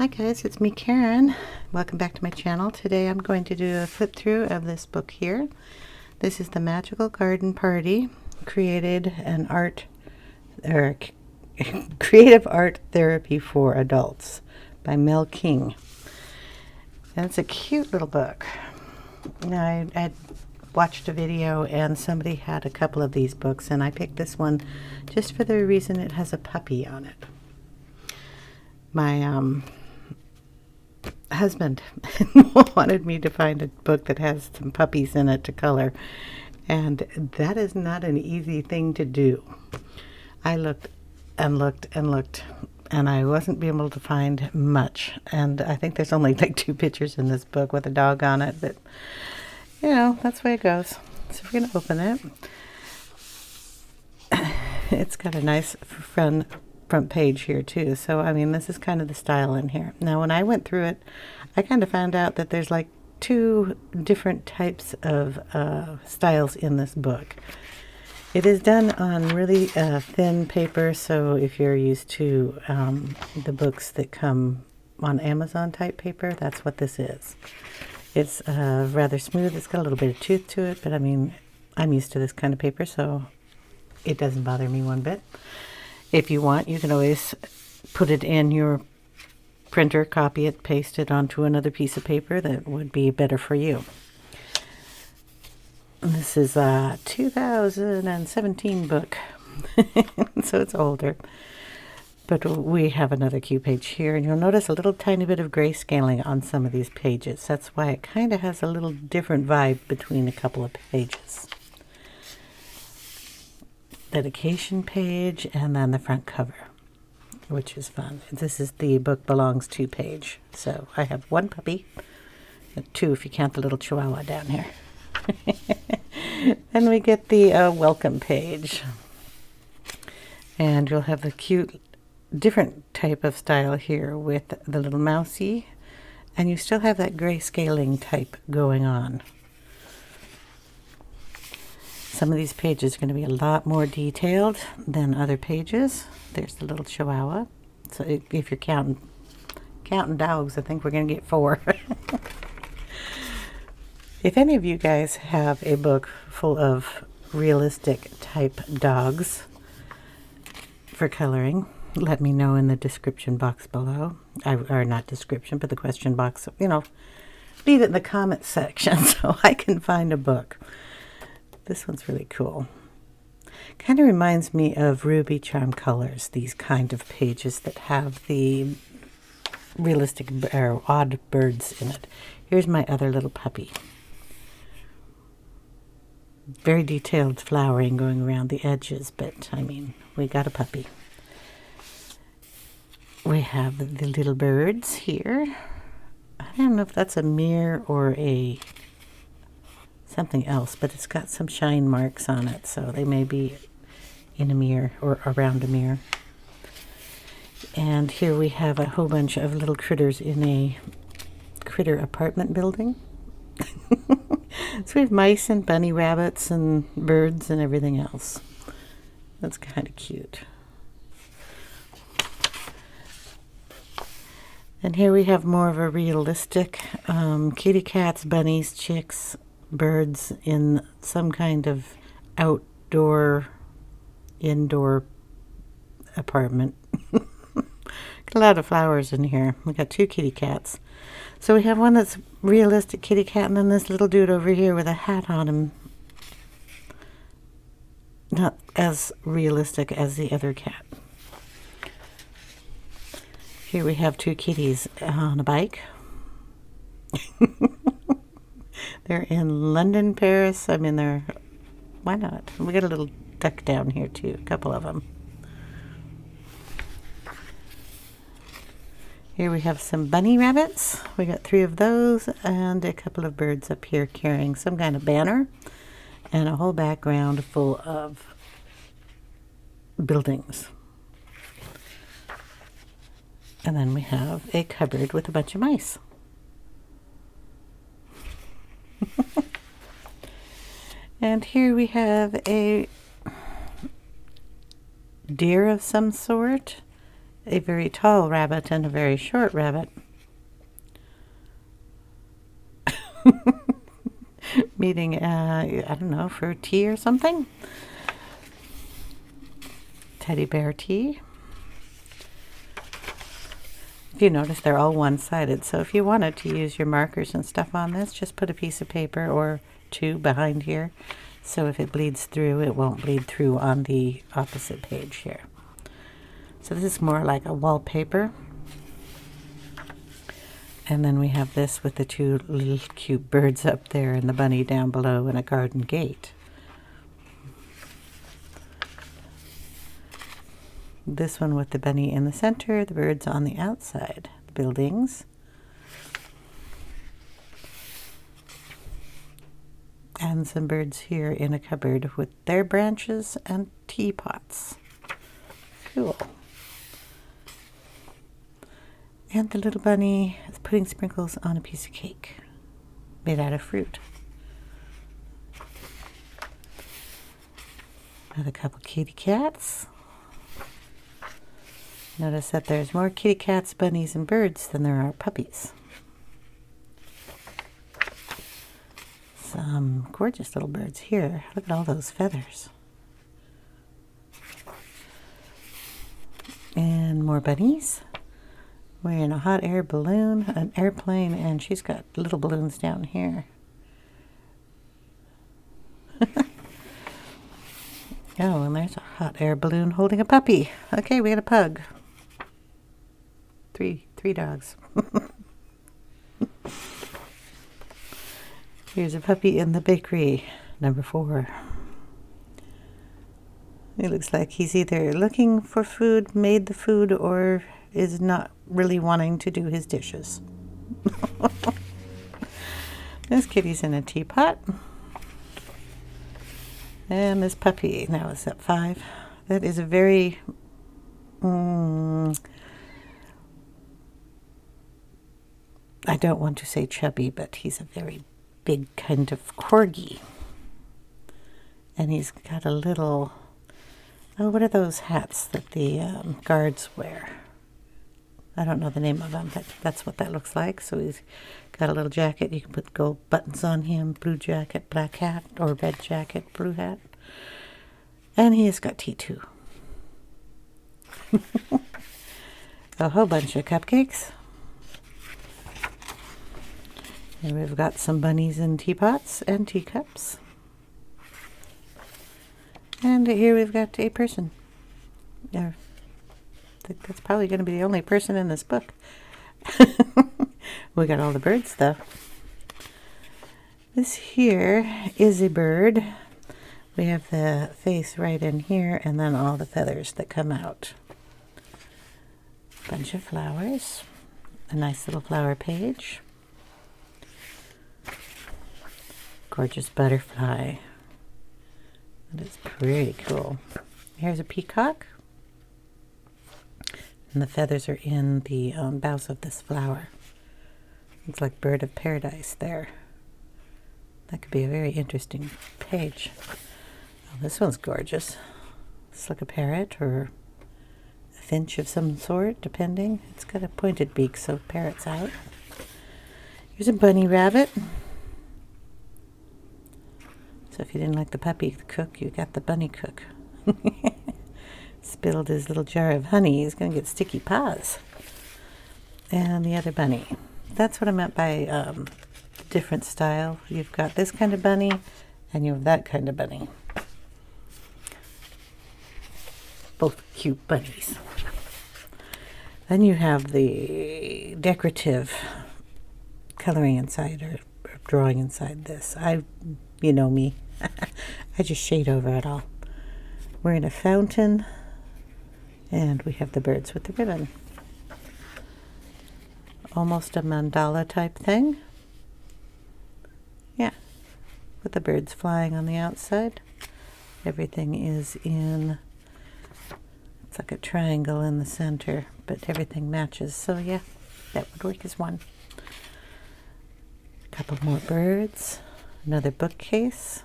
Hi guys, it's me Karen. Welcome back to my channel. Today I'm going to do a flip through of this book here. This is The Magical Garden Party, Creative Art Therapy for Adults by Mel King. And it's a cute little book. Now, I watched a video and somebody had a couple of these books, and I picked this one just for the reason it has a puppy on it. My husband wanted me to find a book that has some puppies in it to color, and that is not an easy thing to do. I looked and looked and looked, and I wasn't able to find much, and I think there's only like 2 pictures in this book with a dog on it, but you know, that's the way it goes. So we're going to open it. It's got a nice front page here too, so I mean, this is kind of the style in here. Now when I went through it, I kind of found out that there's like 2 different types of styles in this book. It is done on really thin paper, so if you're used to the books that come on Amazon type paper, that's what this is. It's rather smooth. It's got a little bit of tooth to it, but I mean, I'm used to this kind of paper, so it doesn't bother me one bit. If you want, you can always put it in your printer, copy it, paste it onto another piece of paper that would be better for you. This is a 2017 book, so it's older. But we have another cute page here, and you'll notice a little tiny bit of grayscaling on some of these pages. That's why it kind of has a little different vibe between a couple of pages. Dedication page, and then the front cover, which is fun. This is the book belongs to page. So I have 1 puppy, 2 if you count the little chihuahua down here. Then we get the welcome page. And you'll have the cute, different type of style here with the little mousey. And you still have that grayscaling type going on. Some of these pages are going to be a lot more detailed than other pages. There's the little chihuahua. So if you're counting dogs, I think we're going to get 4. If any of you guys have a book full of realistic type dogs for coloring, let me know in the description box below. Or not description, but the question box. You know, leave it in the comment section so I can find a book. This one's really cool. Kind of reminds me of Ruby Charm Colors, these kind of pages that have the realistic or odd birds in it. Here's my other little puppy. Very detailed flowering going around the edges, but I mean, we got a puppy. We have the little birds here. I don't know if that's a mirror or a something else, but it's got some shine marks on it, so they may be in a mirror or around a mirror. And here we have a whole bunch of little critters in a critter apartment building. So we have mice and bunny rabbits and birds and everything else. That's kind of cute. And here we have more of a realistic kitty cats, bunnies, chicks, birds in some kind of outdoor, indoor apartment. Got a lot of flowers in here. We got 2 kitty cats. So we have one that's realistic kitty cat, and then this little dude over here with a hat on him. Not as realistic as the other cat. Here we have 2 kitties on a bike. They're in London, Paris. I mean, why not? We got a little duck down here too, a couple of them. Here we have some bunny rabbits. We got 3 of those, and a couple of birds up here carrying some kind of banner, and a whole background full of buildings. And then we have a cupboard with a bunch of mice. And here we have a deer of some sort a very tall rabbit and a very short rabbit meeting, I don't know, for tea or something. Teddy bear tea. If you notice, they're all one-sided, so if you wanted to use your markers and stuff on this, just put a piece of paper or two behind here, so if it bleeds through, it won't bleed through on the opposite page here. So this is more like a wallpaper. And then we have this with the two little cute birds up there and the bunny down below and a garden gate. This one with the bunny in the center, the birds on the outside, the buildings. And some birds here in a cupboard with their branches and teapots. Cool. And the little bunny is putting sprinkles on a piece of cake made out of fruit. Another couple kitty cats. Notice that there's more kitty cats, bunnies, and birds than there are puppies. Some gorgeous little birds here. Look at all those feathers. And more bunnies. We're in a hot air balloon, an airplane, and she's got little balloons down here. Oh, and there's a hot air balloon holding a puppy. Okay, we got a pug. Three dogs. Here's a puppy in the bakery, number 4. It looks like he's either looking for food, made the food, or is not really wanting to do his dishes. This kitty's in a teapot. And this puppy, now it's at 5. That is a very I don't want to say chubby, but he's a very big kind of corgi. And he's got a little, oh, what are those hats that the guards wear? I don't know the name of them, but that's what that looks like. So he's got a little jacket. You can put gold buttons on him, blue jacket, black hat, or red jacket, blue hat. And he has got tea too. A whole bunch of cupcakes. And we've got some bunnies in teapots and teacups. And here we've got a person. I think that's probably going to be the only person in this book. We got all the birds though. This here is a bird. We have the face right in here and then all the feathers that come out. Bunch of flowers. A nice little flower page. Gorgeous butterfly. That is pretty cool. Here's a peacock. And the feathers are in the boughs of this flower. It's like bird of paradise there. That could be a very interesting page. Oh, this one's gorgeous. It's like a parrot or a finch of some sort, depending. It's got a pointed beak, so parrot's out. Here's a bunny rabbit. So if you didn't like the puppy cook, you got the bunny cook. Spilled his little jar of honey. He's going to get sticky paws. And the other bunny. That's what I meant by different style. You've got this kind of bunny, and you have that kind of bunny. Both cute bunnies. Then you have the decorative coloring inside, or drawing inside this. You know me. I just shade over it all. We're in a fountain, and we have the birds with the ribbon. Almost a mandala type thing. Yeah, with the birds flying on the outside. Everything is in, it's like a triangle in the center, but everything matches. So yeah, that would work as one. A couple more birds. Another bookcase.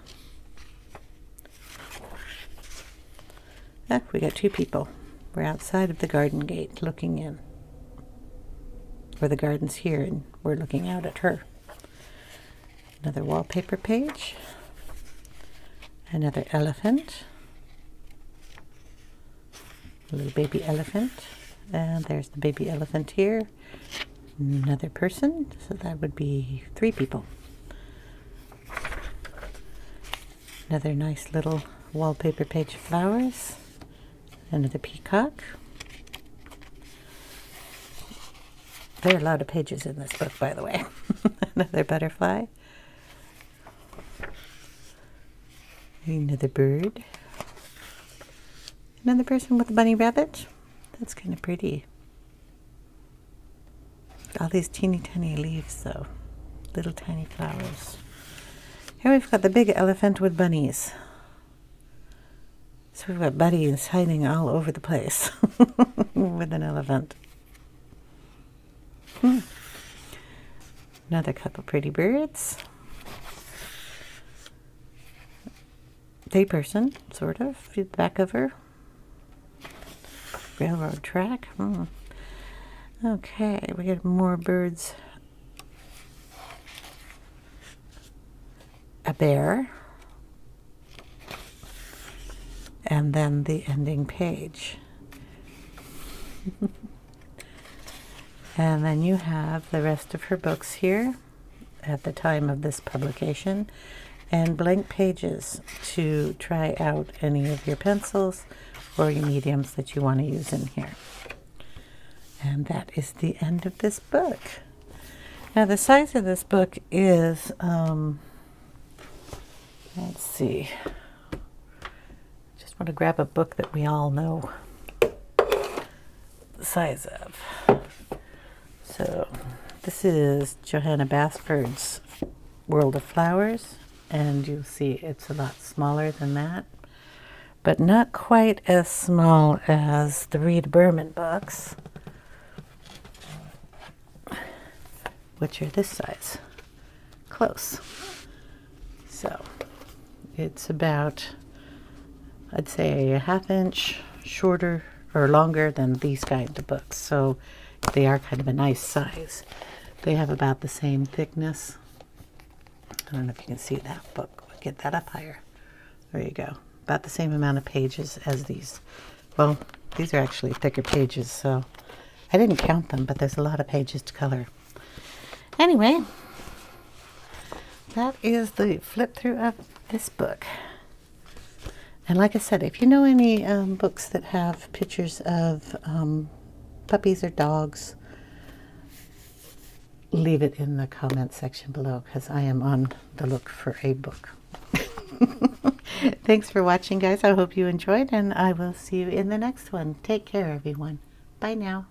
Ah, we got 2 people. We're outside of the garden gate looking in. Or the garden's here and we're looking out at her. Another wallpaper page. Another elephant. A little baby elephant. And there's the baby elephant here. Another person, so that would be 3 people. Another nice little wallpaper page of flowers. Another peacock. There are a lot of pages in this book, by the way. Another butterfly. Another bird. Another person with a bunny rabbit. That's kind of pretty. All these teeny tiny leaves, though. Little tiny flowers. Here we've got the big elephant with bunnies. So we've got bunnies hiding all over the place with an elephant. Another couple pretty birds. A person, sort of, the back of her. Railroad track. Okay, we got more birds. A bear. And then the ending page. And then you have the rest of her books here at the time of this publication, and blank pages to try out any of your pencils or your mediums that you want to use in here. And that is the end of this book. Now the size of this book is, let's see, just want to grab a book that we all know the size of. So this is Johanna Basford's World of Flowers, and you'll see it's a lot smaller than that, but not quite as small as the Reed Berman books, which are this size. Close. So it's about, I'd say, a ½ inch shorter or longer than these kind of books. So they are kind of a nice size. They have about the same thickness. I don't know if you can see that book. We'll get that up higher. There you go. About the same amount of pages as these. Well, these are actually thicker pages, so I didn't count them, but there's a lot of pages to color. Anyway, that is the flip through of this book. And like I said, if you know any books that have pictures of puppies or dogs, leave it in the comment section below, because I am on the look for a book. Thanks for watching, guys. I hope you enjoyed, and I will see you in the next one. Take care, everyone. Bye now.